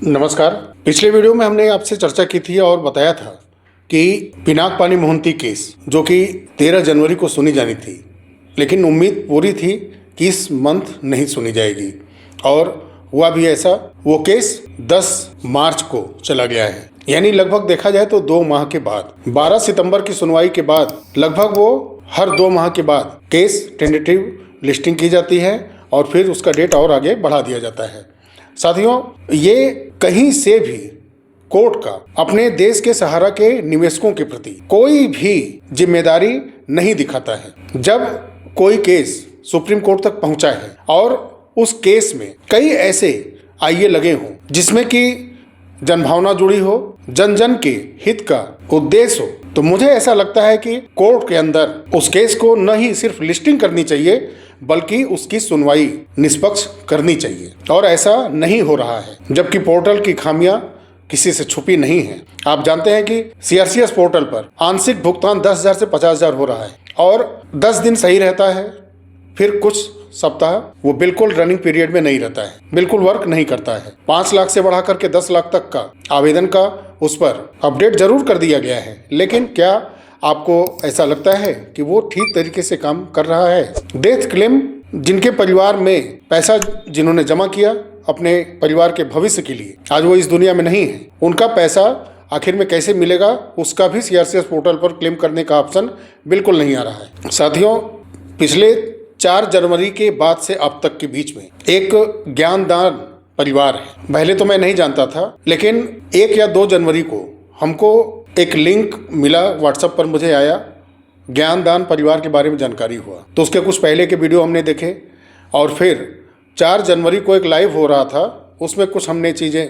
नमस्कार। पिछले वीडियो में हमने आपसे चर्चा की थी और बताया था कि पिनाक पानी मोहंती केस जो कि 13 जनवरी को सुनी जानी थी, लेकिन उम्मीद पूरी थी कि इस मंथ नहीं सुनी जाएगी और हुआ भी ऐसा। वो केस 10 मार्च को चला गया है, यानी लगभग देखा जाए तो 2 माह के बाद 12 सितंबर की सुनवाई के बाद लगभग वो हर 2 माह के बाद केस टेंटेटिव लिस्टिंग की जाती है और फिर उसका डेट और आगे बढ़ा दिया जाता है। साथियों, ये कहीं से भी कोर्ट का अपने देश के सहारा के निवेशकों के प्रति कोई भी जिम्मेदारी नहीं दिखाता है। जब कोई केस सुप्रीम कोर्ट तक पहुंचा है और उस केस में कई ऐसे आइए लगे हों जिसमें कि जनभावना जुड़ी हो, जन जन के हित का उद्देश्य हो, तो मुझे ऐसा लगता है कि कोर्ट के अंदर उस केस को न ही सिर्फ लिस्टिंग करनी चाहिए बल्कि उसकी सुनवाई निष्पक्ष करनी चाहिए, और ऐसा नहीं हो रहा है। जबकि पोर्टल की खामियां किसी से छुपी नहीं है। आप जानते हैं कि सीआरसीएस पोर्टल पर आंशिक भुगतान 10,000 से 50,000 हो रहा है और 10 दिन सही रहता है, फिर कुछ सप्ताह वो बिल्कुल रनिंग पीरियड में नहीं रहता है, बिल्कुल वर्क नहीं करता है। 5 लाख से बढ़ा करके 10 लाख तक का आवेदन का उस पर अपडेट जरूर कर दिया गया है, लेकिन क्या आपको ऐसा लगता है कि वो ठीक तरीके से काम कर रहा है? डेथ क्लेम जिनके परिवार में पैसा जिन्होंने जमा किया अपने परिवार के भविष्य के लिए, आज वो इस दुनिया में नहीं है, उनका पैसा आखिर में कैसे मिलेगा उसका भी सीआरसीएस पोर्टल पर क्लेम करने का ऑप्शन बिल्कुल नहीं आ रहा है। साथियों, पिछले 4 जनवरी के बाद से अब तक के बीच में एक ज्ञानदान परिवार है। पहले तो मैं नहीं जानता था, लेकिन 1 या 2 जनवरी को हमको एक लिंक मिला, व्हाट्सएप पर मुझे आया, ज्ञानदान परिवार के बारे में जानकारी हुआ। तो उसके कुछ पहले के वीडियो हमने देखे और फिर 4 जनवरी को एक लाइव हो रहा था, उसमें कुछ हमने चीज़ें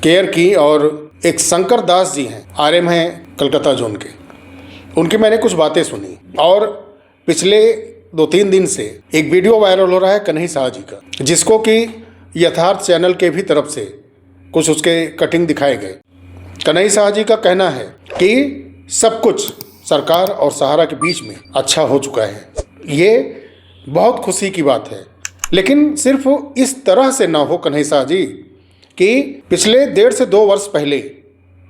केयर की। और एक शंकर दास जी हैं, आरएम हैं कलकत्ता जोन के, उनकी मैंने कुछ बातें सुनी। और पिछले 2-3 दिन से एक वीडियो वायरल हो रहा है कन्हैया शाह जी का, जिसको कि यथार्थ चैनल के भी तरफ से कुछ उसके कटिंग दिखाए गए। कन्हैया शाह जी का कहना है कि सब कुछ सरकार और सहारा के बीच में अच्छा हो चुका है। ये बहुत खुशी की बात है, लेकिन सिर्फ इस तरह से ना हो कन्हैया शाह जी कि पिछले 1.5 से 2 वर्ष पहले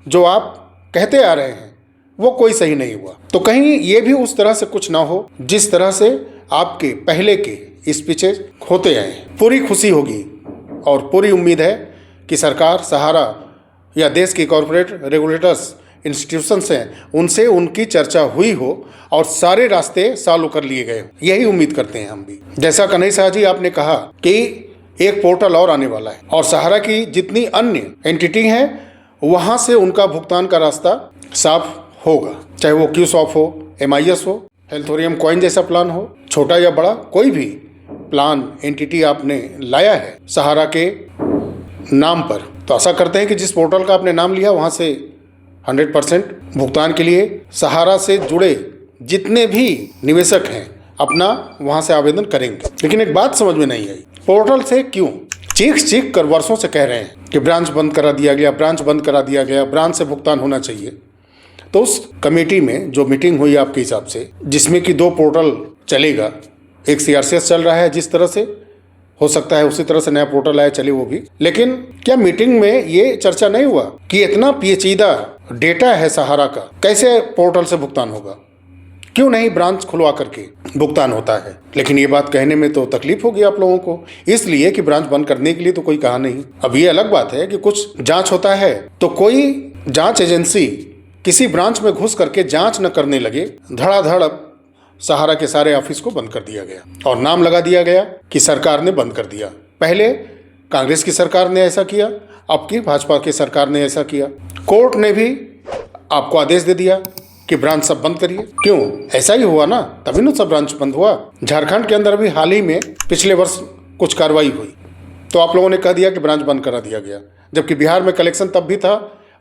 जो आप कहते आ रहे हैं वो कोई सही नहीं हुआ, तो कहीं ये भी उस तरह से कुछ ना हो जिस तरह से आपके पहले के स्पीचेज होते आए। पूरी खुशी होगी और पूरी उम्मीद है कि सरकार, सहारा या देश की कॉरपोरेट रेगुलेटर्स इंस्टीट्यूशंस हैं, उनसे उनकी चर्चा हुई हो और सारे रास्ते चालू कर लिए गए। यही उम्मीद करते हैं हम भी। जैसा कन्हैया शाह जी आपने कहा कि एक पोर्टल और आने वाला है और सहारा की जितनी अन्य एंटिटी हैं वहाँ से उनका भुगतान का रास्ता साफ होगा, चाहे वो क्यूसॉफ्ट हो, MIS हो, हेल्थोरियम कॉइन जैसा प्लान हो, छोटा या बड़ा कोई भी प्लान एंटिटी आपने लाया है सहारा के नाम पर, तो आशा करते हैं कि जिस पोर्टल का आपने नाम लिया वहाँ से 100% भुगतान के लिए सहारा से जुड़े जितने भी निवेशक हैं अपना वहाँ से आवेदन करेंगे। लेकिन एक बात समझ में नहीं आई, पोर्टल से क्यों चीख कर वर्षों से कह रहे हैं कि ब्रांच बंद करा दिया गया, ब्रांच बंद करा दिया गया, ब्रांच से भुगतान होना चाहिए। तो उस कमेटी में जो मीटिंग हुई आपके हिसाब से, जिसमें कि 2 पोर्टल चलेगा, एक सीआरसीएस चल रहा है, जिस तरह से हो सकता है उसी तरह से नया पोर्टल आया चले वो भी, लेकिन क्या मीटिंग में ये चर्चा नहीं हुआ कि इतना पेचीदा डेटा है सहारा का, कैसे पोर्टल से भुगतान होगा, क्यों नहीं ब्रांच खुलवा करके भुगतान होता है? लेकिन ये बात कहने में तो तकलीफ होगी आप लोगों को, इसलिए कि ब्रांच बंद करने के लिए तो कोई कहा नहीं। अब ये अलग बात है कि कुछ जांच होता है तो कोई जांच एजेंसी किसी ब्रांच में घुस करके जांच न करने लगे, धड़ाधड़ सहारा के सारे ऑफिस को बंद कर दिया गया और नाम लगा दिया गया कि सरकार ने बंद कर दिया। पहले कांग्रेस की सरकार ने ऐसा किया, अब की भाजपा की सरकार ने ऐसा किया। कोर्ट ने भी आपको आदेश दे दिया कि ब्रांच सब बंद करिए। क्यों? ऐसा ही हुआ ना, तभी ना सब ब्रांच बंद हुआ। झारखंड के अंदर भी हाल ही में पिछले वर्ष कुछ कार्रवाई हुई तो आप लोगों ने कह दिया कि ब्रांच बंद करा दिया गया, जबकि बिहार में कलेक्शन तब भी था।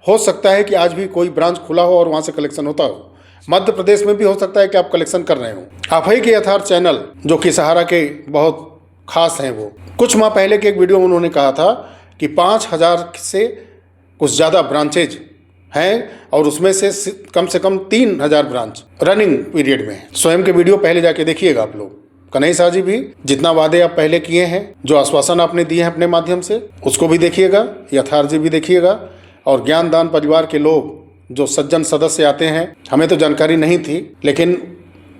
हो सकता है कि आज भी कोई ब्रांच खुला हो और वहाँ से कलेक्शन होता हो। मध्य प्रदेश में भी हो सकता है कि आप कलेक्शन कर रहे हो। आप ही के यथार्थ चैनल जो कि सहारा के बहुत खास हैं, वो कुछ माह पहले के एक वीडियो में उन्होंने कहा था कि 5,000 से कुछ ज़्यादा ब्रांचेज हैं और उसमें से कम 3,000 ब्रांच रनिंग पीरियड में है। स्वयं के वीडियो पहले जाके देखिएगा आप लोग। कन्हैया शाह जी भी जितना वादे आप पहले किए हैं, जो आश्वासन आपने दिए हैं अपने माध्यम से, उसको भी देखिएगा, यथार्थ जी भी देखिएगा। और ज्ञानदान परिवार के लोग जो सज्जन सदस्य आते हैं, हमें तो जानकारी नहीं थी, लेकिन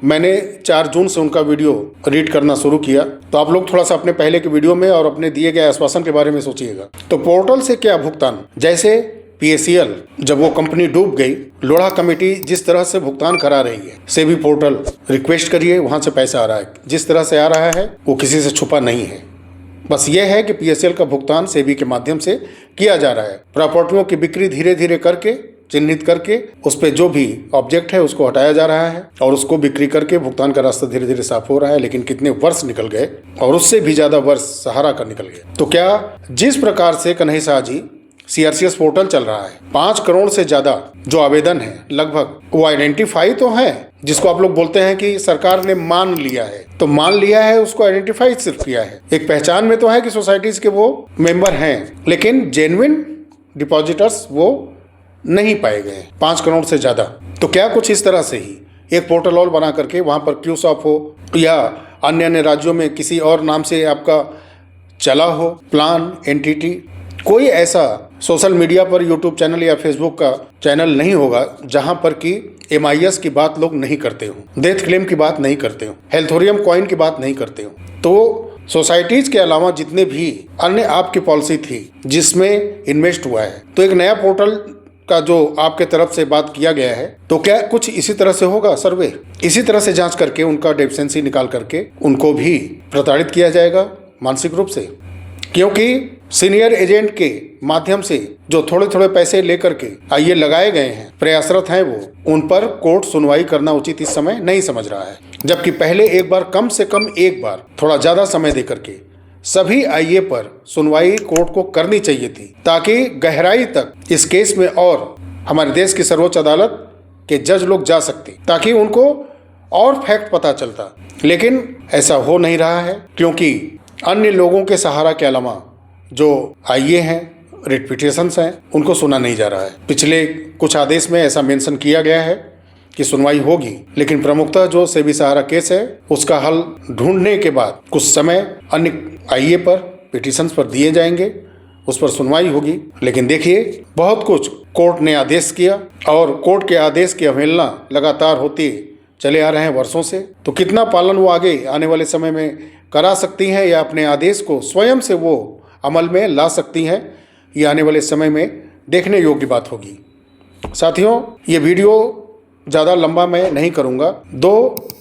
मैंने 4 जून से उनका वीडियो रीड करना शुरू किया, तो आप लोग थोड़ा सा अपने पहले के वीडियो में और अपने दिए गए आश्वासन के बारे में सोचिएगा। तो पोर्टल से क्या भुगतान, जैसे PACL जब वो कंपनी डूब गई, लोढ़ा कमेटी जिस तरह से भुगतान करा रही है, सेबी पोर्टल रिक्वेस्ट करिए, वहाँ से पैसा आ रहा है। जिस तरह से आ रहा है वो किसी से छुपा नहीं है। बस ये है कि PACL का भुगतान सेबी के माध्यम से किया जा रहा है। प्रॉपर्टियों की बिक्री धीरे धीरे करके, चिन्हित करके, उस पर जो भी ऑब्जेक्ट है उसको हटाया जा रहा है और उसको बिक्री करके भुगतान का रास्ता धीरे धीरे साफ हो रहा है। लेकिन कितने वर्ष निकल गए और उससे भी ज़्यादा वर्ष सहारा का निकल गए। तो क्या जिस प्रकार से कन्हैया शाह जी CRCS पोर्टल चल रहा है, 5 करोड़ से ज़्यादा जो आवेदन है लगभग, वो आइडेंटिफाई तो है, जिसको आप लोग बोलते हैं कि सरकार ने मान लिया है, तो मान लिया है, उसको आइडेंटिफाई सिर्फ किया है। एक पहचान में तो है कि सोसाइटीज़ के वो मेंबर हैं, लेकिन जेन्युइन डिपॉजिटर्स वो नहीं पाए गए, 5 करोड़ से ज़्यादा। तो क्या कुछ इस तरह से ही एक पोर्टल और बना करके वहाँ पर क्यूसॉप हो या अन्य अन्य राज्यों में किसी और नाम से आपका चला हो प्लान, एंटिटी, कोई ऐसा सोशल मीडिया पर यूट्यूब चैनल या फेसबुक का चैनल नहीं होगा जहां पर कि MIS की बात लोग नहीं करते हो, डेथ क्लेम की बात नहीं करते हो, हेल्थोरियम कॉइन की बात नहीं करते हो। तो सोसाइटीज़ के अलावा जितने भी अन्य आपकी पॉलिसी थी जिसमें इन्वेस्ट हुआ है, तो एक नया पोर्टल का जो आपके तरफ से बात किया गया है, तो क्या कुछ इसी तरह से होगा सर्वे, इसी तरह से जांच करके उनका डेफिशिएंसी निकाल करके उनको भी प्रताड़ित किया जाएगा मानसिक रूप से? क्योंकि सीनियर एजेंट के माध्यम से जो थोड़े थोड़े पैसे लेकर के आइए लगाए गए हैं, प्रयासरत हैं, वो उन पर कोर्ट सुनवाई करना उचित इस समय नहीं समझ रहा है। जबकि पहले एक बार, कम से कम एक बार, थोड़ा ज़्यादा समय दे करके सभी आईए पर सुनवाई कोर्ट को करनी चाहिए थी, ताकि गहराई तक इस केस में और हमारे देश की सर्वोच्च अदालत के जज लोग जा सकते, ताकि उनको और फैक्ट पता चलता। लेकिन ऐसा हो नहीं रहा है, क्योंकि अन्य लोगों के सहारा के अलावा जो आईए हैं, रिट पिटिशंस हैं, उनको सुना नहीं जा रहा है। पिछले कुछ आदेश में ऐसा मेंशन किया गया है कि सुनवाई होगी, लेकिन प्रमुखतः जो सेबी सहारा केस है उसका हल ढूंढने के बाद कुछ समय अन्य आईए पर, पिटिशंस पर दिए जाएंगे, उस पर सुनवाई होगी। लेकिन देखिए, बहुत कुछ कोर्ट ने आदेश किया और कोर्ट के आदेश की अवहेलना लगातार होती चले आ रहे हैं वर्षों से। तो कितना पालन वो आगे आने वाले समय में करा सकती हैं या अपने आदेश को स्वयं से वो अमल में ला सकती हैं, ये आने वाले समय में देखने योग्य बात होगी। साथियों, ये वीडियो ज़्यादा लंबा मैं नहीं करूँगा, 2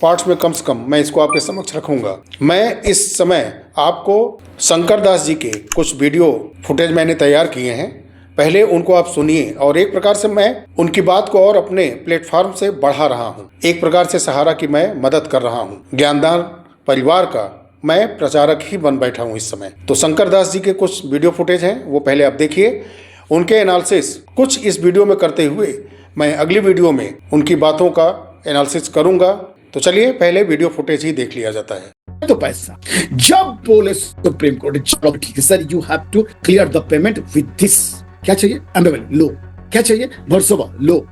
पार्ट्स में कम से कम मैं इसको आपके समक्ष रखूँगा। मैं इस समय आपको शंकर दास जी के कुछ वीडियो फुटेज मैंने तैयार किए हैं, पहले उनको आप सुनिए। और एक प्रकार से मैं उनकी बात को और अपने प्लेटफॉर्म से बढ़ा रहा हूँ, एक प्रकार से सहारा की मैं मदद कर रहा हूँ, ज्ञानदान परिवार का मैं प्रचारक ही बन बैठा हूं इस समय। तो शंकर दास जी के कुछ वीडियो फुटेज हैं, वो पहले आप देखिए। उनके एनालिसिस कुछ इस वीडियो में करते हुए मैं अगली वीडियो में उनकी बातों का एनालिसिस करूंगा। तो चलिए पहले वीडियो फुटेज ही देख लिया जाता है। तो पैसा जब बोले सुप्रीम कोर्ट, चलो ठीक है sir, you have to clear the payment with this, क्या चाहिए? एम्बेवल लो, क्या चाहिए? वर्सोवा लो,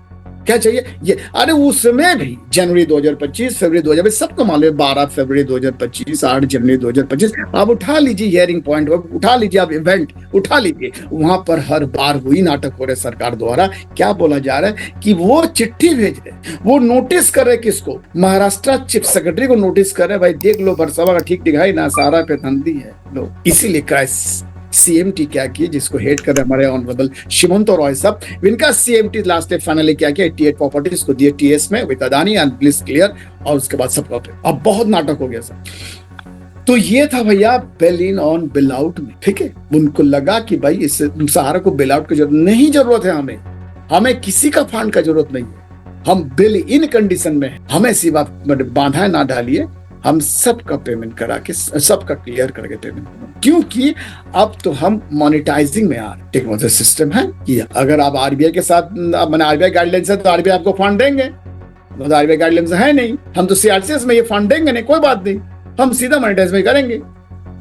क्या चाहिए? ये अरे उसमें भी जनवरी 2025, फरवरी 2025, सबको मालूम, 12 फरवरी 2025, 8 जनवरी 2025, आप उठा लीजिए हियरिंग पॉइंट, उठा लीजिए, आप इवेंट उठा लीजिए, वहां पर हर बार वही नाटक हो रहे सरकार द्वारा। क्या बोला जा रहा है कि वो चिट्ठी भेज रहे, वो नोटिस कर रहे, किसको? महाराष्ट्र चीफ सेक्रेटरी को नोटिस कर रहे, भाई देख लो बरसवा का ठीक दिखाई ना, सारा पे धंधी है लो। इसीलिए क्राइसिस CMT क्या किए, जिसको हेड कर रहे हमारे ऑनरेबल शिमंत रॉय साहब, इनका CMT लास्ट डे फाइनली क्या किया, 88 प्रॉपर्टीज को दिए TS में with Adani and bliss clear, और उसके बाद सब अब बहुत नाटक हो गया सर। तो ये था भैया bill in on bill out में, ठीक है। उनको लगा कि भाई इस सहारा को बिल आउट की जरूरत नहीं, जरूरत है हमें किसी का फंड का जरूरत नहीं है, हम बिल इन कंडीशन में है, हमें सिवा बाधा ना डालिए, हम सबका पेमेंट करा के, सबका क्लियर करके पेमेंट, क्योंकि अब तो हम मोनेटाइजिंग में आ रहे। टेक्नोलॉजी सिस्टम है कि अगर आप RBI के साथ, मैंने RBI गाइडलाइंस है तो RBI आपको फंड देंगे, तो RBI गाइडलाइंस है नहीं, हम तो CRCS में ये फंड देंगे नहीं, कोई बात नहीं, हम सीधा मोनेटाइज में करेंगे।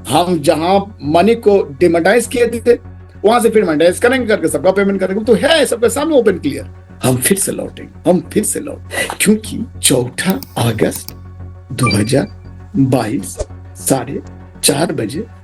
हम जहां मनी को डिमोनेटाइज किए थे वहां से फिर मोनेटाइज करेंगे, करके सबका पेमेंट करेंगे, तो है सबके सामने ओपन क्लियर। हम फिर से लौट, क्योंकि 4 अगस्त 2000 22:04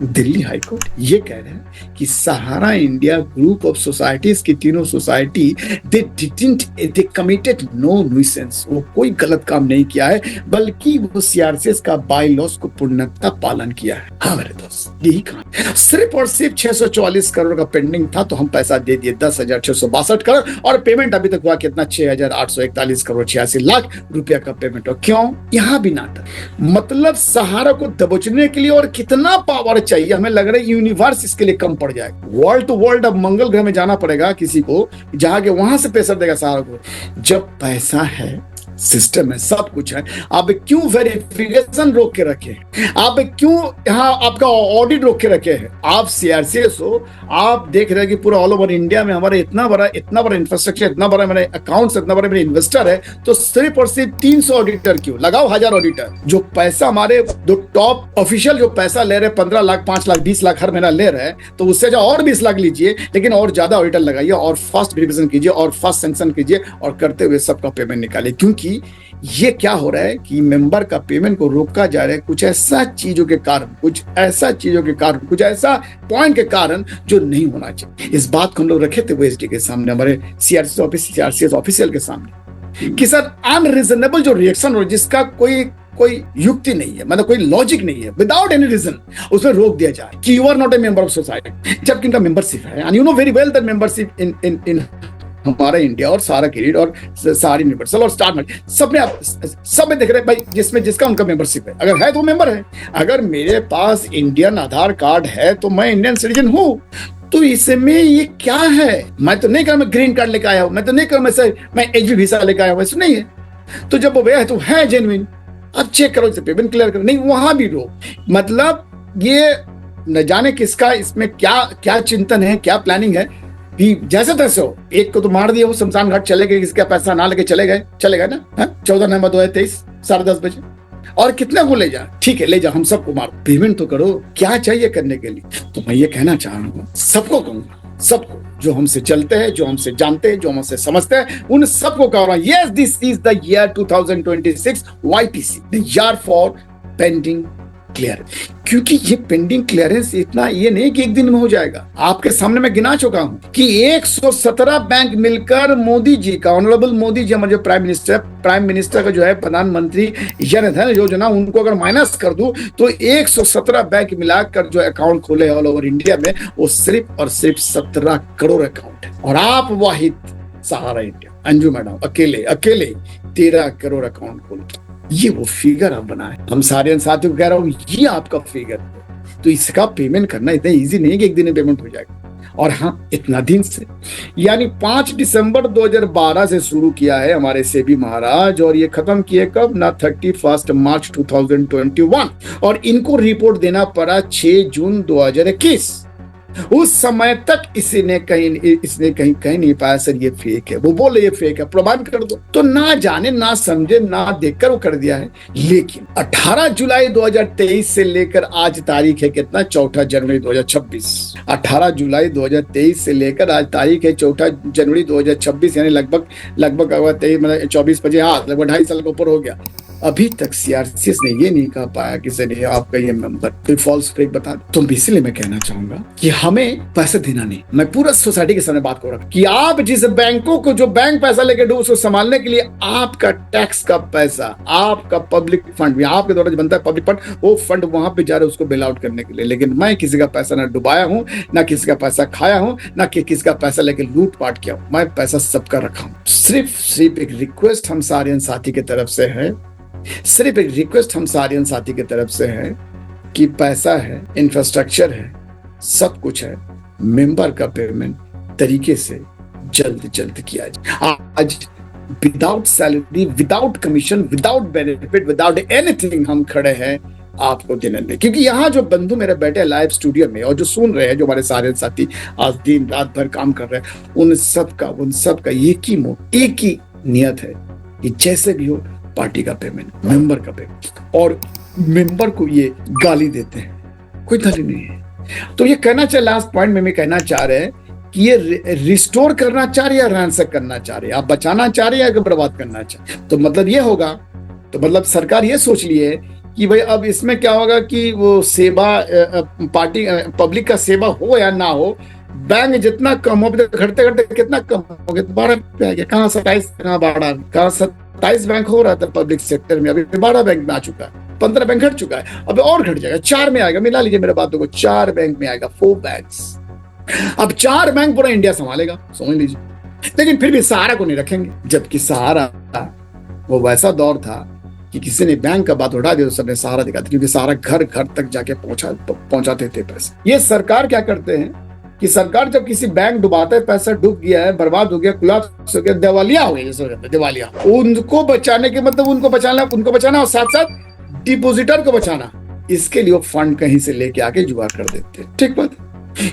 दिल्ली हाईकोर्ट ये कह रहे हैं कि Sahara India group of societies की तीनों society they committed no nuisance, वो कोई गलत काम नहीं किया है, बल्कि वो सीआरसीएस का बाय लॉस को पूर्णतः पालन किया है। हाँ मेरे दोस्त, यही कहा। सिर्फ और सिर्फ 644 करोड़ का पेंडिंग था, तो हम पैसा दे दिए 10,662 करोड़, और पेमेंट अभी तक हुआ कितना? 6,841 करोड़ 86 लाख रुपया का पेमेंट हो। क्यों? यहाँ भी नाटक, मतलब सहारा को दबोचने के लिए और कितना पावर चाहिए, हमें लग रहा है यूनिवर्स इसके लिए कम पड़ जाएगा। वर्ल्ड टू वर्ल्ड अब मंगल ग्रह में जाना पड़ेगा किसी को, जहां के वहां से प्रेशर देगा सहारा को। जब पैसा है, सिस्टम है, सब कुछ है, आप क्यों वेरिफिकेशन रोक के रखे? आप क्यों यहाँ आपका ऑडिट रोक के रखे हैं? आप सीआरसीएस हो, आप देख रहे हैं कि पूरा ऑल ओवर इंडिया में हमारे इतना बड़ा इंफ्रास्ट्रक्चर, इतना बड़ा मेरे अकाउंट्स, इतना बड़े मेरे इन्वेस्टर है, तो सिर्फ और सिर्फ 300 ऑडिटर क्यों? लगाओ 1000 ऑडिटर। जो पैसा हमारे दो टॉप ऑफिशियल जो पैसा ले रहे 15 लाख, 5 लाख, 20 लाख हर महीना ले रहे हैं, तो उससे जो और 20 लाख लीजिए, लेकिन और ज्यादा ऑडिटर लगाइए और फास्ट वेरिफिकेशन कीजिए और फास्ट सैंक्शन कीजिए और करते हुए सबका पेमेंट निकालिए। क्योंकि ये क्या हो रहा है कि मेंबर का पेमेंट को रोका जा रहा है कुछ ऐसा चीजों के कारण, कुछ ऐसा पॉइंट के कारण जो नहीं होना चाहिए। इस बात को हम लोग रखे थे ओएसडी के सामने, हमारे सीआरसीएस ऑफिशियल के सामने, कि सर अनरीजनेबल जो रिएक्शन हो, जिसका कोई युक्ति नहीं है, मतलब कोई लॉजिक नहीं है, विदाउट एनी रीजन उसमें रोक दिया जाए कि you are not a member of society, जबकि इनका मेंबरशिप है। And you know very well that membership in हमारा इंडिया और सारा क्रेडिट और सारी यूनिवर्सल और स्टार सब में देख रहे हैं भाई, जिसका उनका मेंबरशिप है, अगर है तो मेंबर है। अगर मेरे पास इंडियन आधार कार्ड है तो मैं इंडियन सिटीजन हूं, तो इसमें ये क्या है? मैं तो नहीं कर मैं ग्रीन कार्ड लेकर आया हूं, मैं तो नहीं कर मैं एचबी वीजा लेकर आया हूं, ऐसा नहीं है। तो जब वो है तो है जेन्युइन, अब चेक करो, इसे पेमेंट क्लियर करो। नहीं, वहां भी रो, मतलब ये न जाने किसका इसमें क्या चिंतन है, क्या प्लानिंग है कि जैसे तैसे हो, एक को तो मार दिया, वो शमशान घाट चले गए, किसका पैसा ना लेके चले गए ना। 14 नवंबर 2023 10:30 बजे। और कितना को ले जा? ठीक है, ले जा, हम सबको मारो, पेमेंट तो करो। क्या चाहिए करने के लिए? तो मैं ये कहना चाह रहा हूँ, सबको कहूंगा, सबको जो हमसे चलते हैं, जो हमसे जानते हैं, जो हमसे समझते हैं, उन सबको कह रहा हूं, yes this is the year 2026 YPC, the year for pending clear. क्योंकि ये पेंडिंग क्लियरेंस इतना ये नहीं कि एक दिन में हो जाएगा। आपके सामने मैं गिना चुका हूं कि 117 बैंक मिलकर मोदी जी का, ऑनरेबल मोदी जी हमारे जो प्राइम मिनिस्टर का जो है प्रधानमंत्री जन धन योजना, उनको अगर माइनस कर दूं तो 117 बैंक मिलाकर जो अकाउंट खोले ऑल ओवर इंडिया में, वो सिर्फ और सिर्फ 17 करोड़ अकाउंट है। और आप वाहिद सहारा इंडिया, अंजू मैडम अकेले 13 करोड़ अकाउंट खोले। ये वो फिगर आप बनाए। हम सारे साथियों को कह रहा हूं, ये आपका फिगर है, तो इसका पेमेंट करना इतना इजी नहीं है कि एक दिन में पेमेंट हो जाएगा। और हाँ, इतना दिन से, यानी 5 दिसंबर 2012 से शुरू किया है हमारे सेबी महाराज, और ये खत्म किए कब ना 31 मार्च 2021, और इनको रिपोर्ट देना पड़ा 6 जून 2021। उस समय तक इसने कहीं कहीं नहीं पाया सर ये फेक है, वो बोले ये फेक है, प्रमाण कर दो। तो ना जाने, ना समझे, ना देखकर वो कर दिया है। लेकिन 18 जुलाई 2023 से लेकर आज तारीख है कितना? 4 जनवरी 2026। 18 जुलाई 2023 से लेकर आज तारीख है 4 जनवरी 2026, यानी लगभग 24 बजे, हाँ, लगभग 2.5 साल का ऊपर हो गया। अभी तक सीआरसीएस ने ये नहीं कह पाया कि सर ये आपका ये मेंबर कोई फॉल्स फेक बता। तो इसलिए मैं कहना चाहूंगा कि हमें पैसे देना नहीं, मैं पूरा सोसाइटी के सामने बात कर रहा हूं कि आप जिस बैंकों को, जो बैंक पैसा लेके डूब, उसको संभालने के लिए आपका टैक्स का पैसा, आपका पब्लिक फंड, आपके द्वारा जो बनता है पब्लिक फंड, वो फंड वहां पे जा रहे उसको बेल आउट करने के लिए। लेकिन मैं किसी का पैसा ना डुबाया हूं, ना किसी का पैसा खाया हूं, ना किसी का पैसा लेके लूट पाट किया हूं। मैं पैसा सबका रखा हूं। सिर्फ एक रिक्वेस्ट हम सारे साथी की तरफ से है, सिर्फ एक रिक्वेस्ट हम सारियन साथी की तरफ से है कि पैसा है, इंफ्रास्ट्रक्चर है, सब कुछ है, मेंबर का पेमेंट तरीके से जल्द किया जाए। आज without salary, without commission, without benefit, without anything हम खड़े हैं आपको देने में। क्योंकि यहाँ जो बंधु मेरे बैठे लाइव स्टूडियो में और जो सुन रहे हैं, जो हमारे सारे साथी आज दिन रात भर काम कर रहे हैं, उन सबका एक ही मोड, एक ही नियत है कि जैसे भी हो पार्टी का पेमेंट, मेंबर का पेमेंट। और मेंबर को ये गाली देते हैं, कोई गाली नहीं है। तो ये कहना चाह, लास्ट पॉइंट में कहना चाह रहे हैं कि ये रिस्टोर करना चाह रहे या रैंसक करना चाह रहे, आप बचाना चाह रहे या बर्बाद करना चाह, तो मतलब ये होगा, तो मतलब सरकार ये सोच ली है कि भाई अब इसमें क्या होगा कि वो सेवा पार्टी पब्लिक का सेवा हो या ना हो, बैंक जितना कम हो, घटते घटते कितना कम हो गया, 12 पे आ गया। कहाँ 27, कहाँ 12, कहाँ 27 बैंक हो रहा था पब्लिक सेक्टर में, अभी 12 बैंक में आ चुका है, 15 बैंक घट चुका है, अब और घट जाएगा, 4 में आएगा। मिला लीजिए मेरे बातों को, 4 बैंक में आएगा, 4 बैंक्स। अब 4 बैंक पूरा इंडिया संभालेगा, समझ लीजिए। लेकिन फिर भी सहारा को नहीं रखेंगे, जबकि सहारा वो वैसा दौर था कि किसी ने बैंक का बात उठा दिया तो सबने सहारा दिखा दिया, क्योंकि सहारा घर घर तक जाके पहुंचाते थे पैसे। ये सरकार क्या करते हैं कि सरकार जब किसी बैंक डुबाता है, पैसा डूब गया है, बर्बाद हो गया, कोलैप्स हो गया, दिवालिया हो गया, जैसे दिवालिया, उनको बचाने के मतलब उनको बचाना और साथ साथ डिपोजिटर को बचाना, इसके लिए वो फंड कहीं से लेके आके जुगाड़ कर देते हैं। ठीक बात,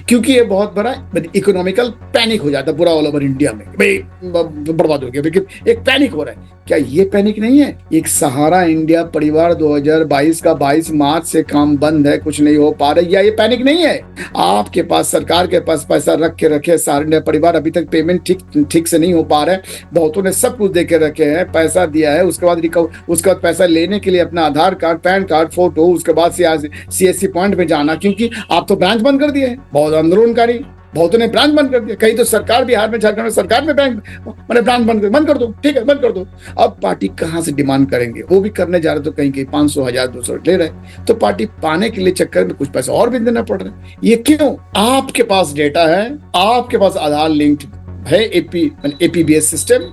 क्योंकि ये बहुत बड़ा इकोनॉमिकल पैनिक हो जाता है पूरा ऑल ओवर इंडिया में, भाई बर्बाद हो गया, लेकिन एक पैनिक हो रहा है। क्या ये पैनिक नहीं है? एक सहारा इंडिया परिवार 2022 का 22 मार्च से काम बंद है, कुछ नहीं हो पा रहा है, या ये पैनिक नहीं है? आपके पास, सरकार के पास पैसा रख के रखे सहारा इंडिया परिवार, अभी तक पेमेंट ठीक से नहीं हो पा रहा है। बहुतों ने सब कुछ दे के रखे हैं, पैसा दिया है, उसके बाद पैसा लेने के लिए अपना आधार कार्ड, पैन कार्ड, फोटो, उसके बाद CSC पॉइंट में जाना, क्योंकि आप तो ब्रांच बंद कर दिए हैं। बहुत आंदोलनकारी, बहुतों ने ब्रांच बंद कर दिया। कहीं तो सरकार, बिहार में, झारखंड में सरकार में बैंक मैंने ब्रांच बंद कर दो, ठीक है, बंद कर दो। अब पार्टी कहां से डिमांड करेंगे? वो भी करने जा रहे तो कहीं 500, 1000, 200 ले रहे, तो पार्टी पाने के लिए चक्कर में कुछ पैसा और भी देना पड़ रहा है। ये क्यों? आपके पास डेटा है, आपके पास आधार लिंक्ड है, APBS सिस्टम,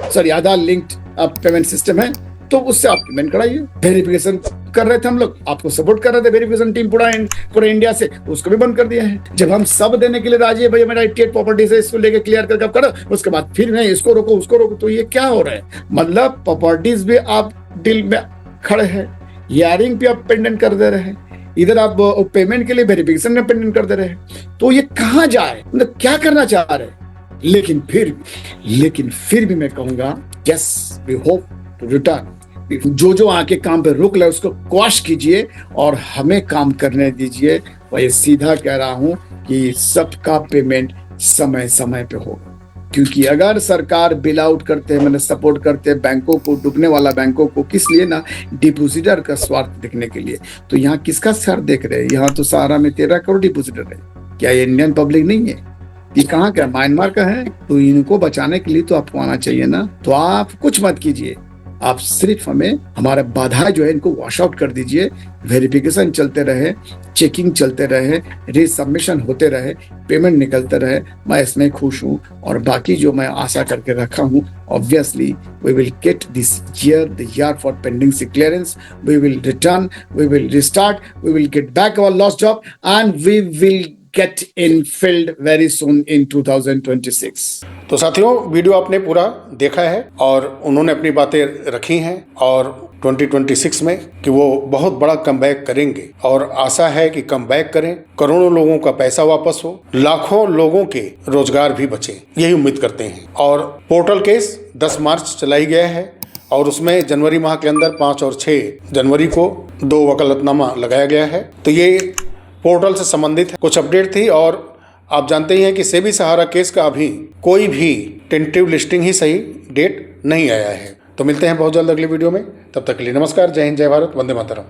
सॉरी आधार लिंक्ड पेमेंट सिस्टम है, तो उससे आप पेमेंट कराइए। वेरिफिकेशन कर रहे थे हम लोग, आपको सपोर्ट कर रहे थे वेरिफिकेशन टीम पूरा इंडिया से, उसको भी बंद कर दिया है। जब हम सब देने के लिए राजी है, भैया मेरा 88 प्रॉपर्टीज है, इसको लेके क्लियर करके आप करो, उसके बाद फिर नहीं, इसको रोको, उसको रोको, तो ये क्या हो रहा है? मतलब प्रॉपर्टीज भी आप डील में खड़े हैं, हियरिंग पे आप पेंडेंट कर दे रहे हैं, इधर आप पेमेंट के लिए वेरिफिकेशन में पेंडेंट कर दे रहे हैं, तो ये कहाँ जाए? मतलब क्या करना चाह रहे हैं? लेकिन फिर भी मैं कहूंगा, yes we hope to return. जो आके काम पे रुक ले उसको क्वाश कीजिए और हमें काम करने दीजिए। और ये सीधा कह रहा हूं कि सबका पेमेंट समय समय पे होगा, क्योंकि अगर सरकार बिल आउट करते हैं, मैंने सपोर्ट करते हैं बैंकों को, डूबने वाला बैंकों को, किस लिए ना? डिपोजिटर का स्वार्थ देखने के लिए। तो यहाँ किसका स्वार्थ देख रहे हैं? यहाँ तो सहारा में 13 करोड़ डिपोजिटर है। क्या ये इंडियन पब्लिक नहीं है? ये कहाँ का? म्यांमार का है। तो इनको बचाने के लिए तो आपको आना चाहिए ना। तो आप कुछ मत कीजिए, आप सिर्फ हमें हमारा बाधा जो है इनको वॉश आउट कर दीजिए। वेरिफिकेशन चलते रहे, चेकिंग चलते रहे, रीसबमिशन होते रहे, पेमेंट निकलते रहे, मैं इसमें खुश हूँ। और बाकी जो मैं आशा करके रखा हूँ, obviously we will get this year the year for pending clearance, we will return, we will restart, we will get back our lost job and we will get in filled very soon in 2026। तो साथियों, video आपने पूरा देखा है और उन्होंने अपनी बातें रखी हैं और 2026 में कि वो बहुत बड़ा कमबैक करेंगे और आशा है कि कमबैक करें, करोड़ों लोगों का पैसा वापस हो, लाखों लोगों के रोजगार भी बचे, यही उम्मीद करते हैं। और पोर्टल केस 10 मार्च चला ही गया है और उसमें जनवरी माह के अंदर 5 और 6 जनवरी को 2 वकालतनामा लगाया गया है। तो ये पोर्टल से संबंधित कुछ अपडेट थी। और आप जानते ही हैं कि सेबी सहारा केस का अभी कोई भी टेंटेटिव लिस्टिंग ही सही डेट नहीं आया है। तो मिलते हैं बहुत जल्द अगले वीडियो में, तब तक के लिए नमस्कार, जय हिंद, जय भारत, वंदे मातरम।